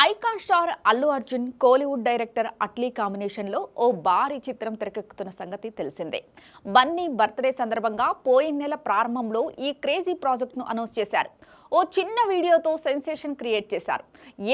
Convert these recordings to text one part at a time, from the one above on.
Icon star Allu Arjun Kollywood director Atlee కాంబినేషన్లో ఓ భారీ చిత్రం తెరకెక్కుతున్న సంగతి తెలిసిందే. బన్నీ బర్త్డే సందర్భంగా పోయిన నెల ప్రారంభంలో ఈ క్రేజీ ప్రాజెక్ట్ను అనౌన్స్ చేశారు. ఓ చిన్న వీడియోతో సెన్సేషన్ క్రియేట్ చేశారు.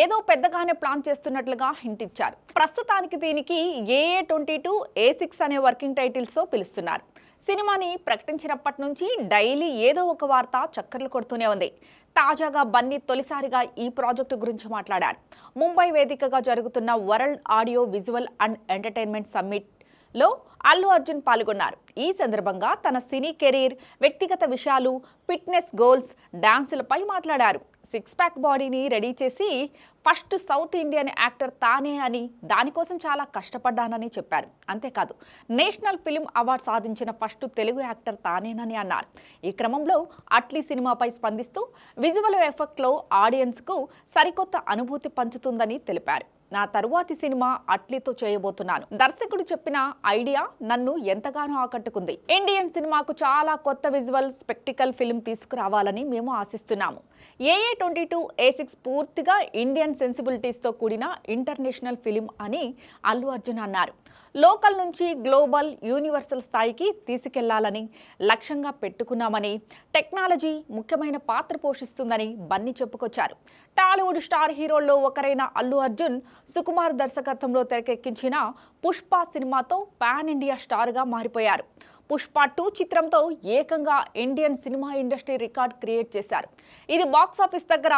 ఏదో పెద్దగానే ప్లాన్ చేస్తున్నట్లుగా హింట్ ఇచ్చారు. ప్రస్తుతానికి దీనికి AA22A6 అనే వర్కింగ్ టైటిల్స్తో పిలుస్తున్నారు. సినిమాని ప్రకటించినప్పటి నుంచి డైలీ ఏదో ఒక వార్త చక్కర్లు కొడుతూనే ఉంది. తాజాగా బన్నీ తొలిసారిగా ఈ ప్రాజెక్టు గురించి మాట్లాడారు. ముంబై వేదికగా జరుగుతున్న world audio visual and entertainment summit లో అల్లు అర్జున్ పాల్గొన్నారు. ఈ సందర్భంగా తన సినీ కెరీర్, వ్యక్తిగత విషయాలు, ఫిట్నెస్ గోల్స్, డాన్సులపై మాట్లాడారు. సిక్స్ ప్యాక్ బాడీని రెడీ చేసి ఫస్ట్ సౌత్ ఇండియన్ యాక్టర్ తానే అని, దానికోసం చాలా కష్టపడ్డానని చెప్పారు. అంతేకాదు, నేషనల్ ఫిల్మ్ అవార్డు సాధించిన ఫస్ట్ తెలుగు యాక్టర్ తానేనని అన్నారు. ఈ క్రమంలో అట్లీ సినిమాపై స్పందిస్తూ విజువల్ ఎఫెక్ట్లో ఆడియన్స్కు సరికొత్త అనుభూతి పంచుతుందని తెలిపారు. నా తరువాతి సినిమా అట్లీతో చేయబోతున్నాను. దర్శకుడు చెప్పిన ఐడియా నన్ను ఎంతగానో ఆకట్టుకుంది. ఇండియన్ సినిమాకు చాలా కొత్త విజువల్ స్పెక్టికల్ ఫిల్మ్ తీసుకురావాలని మేము ఆశిస్తున్నాము. AA22A6 పూర్తిగా ఇండియన్ సెన్సిబిలిటీస్తో కూడిన ఇంటర్నేషనల్ ఫిలిం అని అల్లు అర్జున్ అన్నారు. లోకల్ నుంచి గ్లోబల్, యూనివర్సల్ స్థాయికి తీసుకెళ్లాలని లక్ష్యంగా పెట్టుకున్నామని, టెక్నాలజీ ముఖ్యమైన పాత్ర పోషిస్తుందని బన్నీ చెప్పుకొచ్చారు. టాలీవుడ్ స్టార్ హీరోల్లో ఒకరైన అల్లు అర్జున్ సుకుమార్ దర్శకత్వంలో తెరకెక్కించిన పుష్ప సినిమాతో పాన్ ఇండియా స్టార్గా మారిపోయారు. పుష్ప 2 చిత్రంతో ఏకంగా Indian cinema industry record create చేశారు. ఇది బాక్సాఫీస్ దగ్గర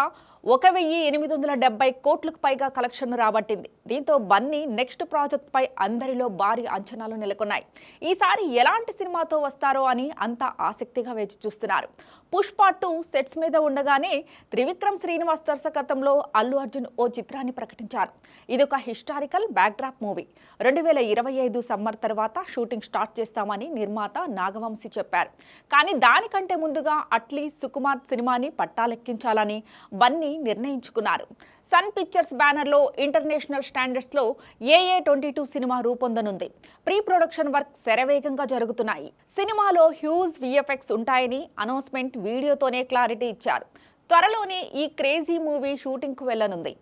1870 కోట్లకు పైగా కలెక్షన్ను రాబట్టింది. దీంతో బన్నీ నెక్స్ట్ ప్రాజెక్ట్ పై అందరిలో భారీ అంచనాలు నెలకొన్నాయి. ఈసారి ఎలాంటి సినిమాతో వస్తారో అని అంతా ఆసక్తిగా వేచి చూస్తున్నారు. పుష్ప 2 సెట్స్ మీద ఉండగానే త్రివిక్రమ్ శ్రీనివాస్ దర్శకత్వంలో అల్లు అర్జున్ ఓ చిత్రాన్ని ప్రకటించారు. ఇదొక హిస్టారికల్ బ్యాక్డ్రాప్ మూవీ. 2025 సమ్మర్ తర్వాత షూటింగ్ స్టార్ట్ చేస్తామని నిర్మాత నాగవంశీ చెప్పారు. కానీ దానికంటే ముందుగా అట్లీ, సుకుమార్ సినిమాని పట్టాలెక్కించాలని బన్నీ నిర్ణయించుకున్నారు. సన్ పిక్చర్స్ బ్యానర్లో ఇంటర్నేషనల్ స్టాండర్డ్స్లో AA22 సినిమా రూపొందనుంది. ప్రీ ప్రొడక్షన్ వర్క్ శరవేగంగా జరుగుతున్నాయి. సినిమాలో హ్యూజ్ VFX ఉంటాయని అనౌన్స్మెంట్ వీడియోతోనే క్లారిటీ ఇచ్చారు. త్వరలోనే ఈ క్రేజీ మూవీ షూటింగ్కు వెళ్లనుంది.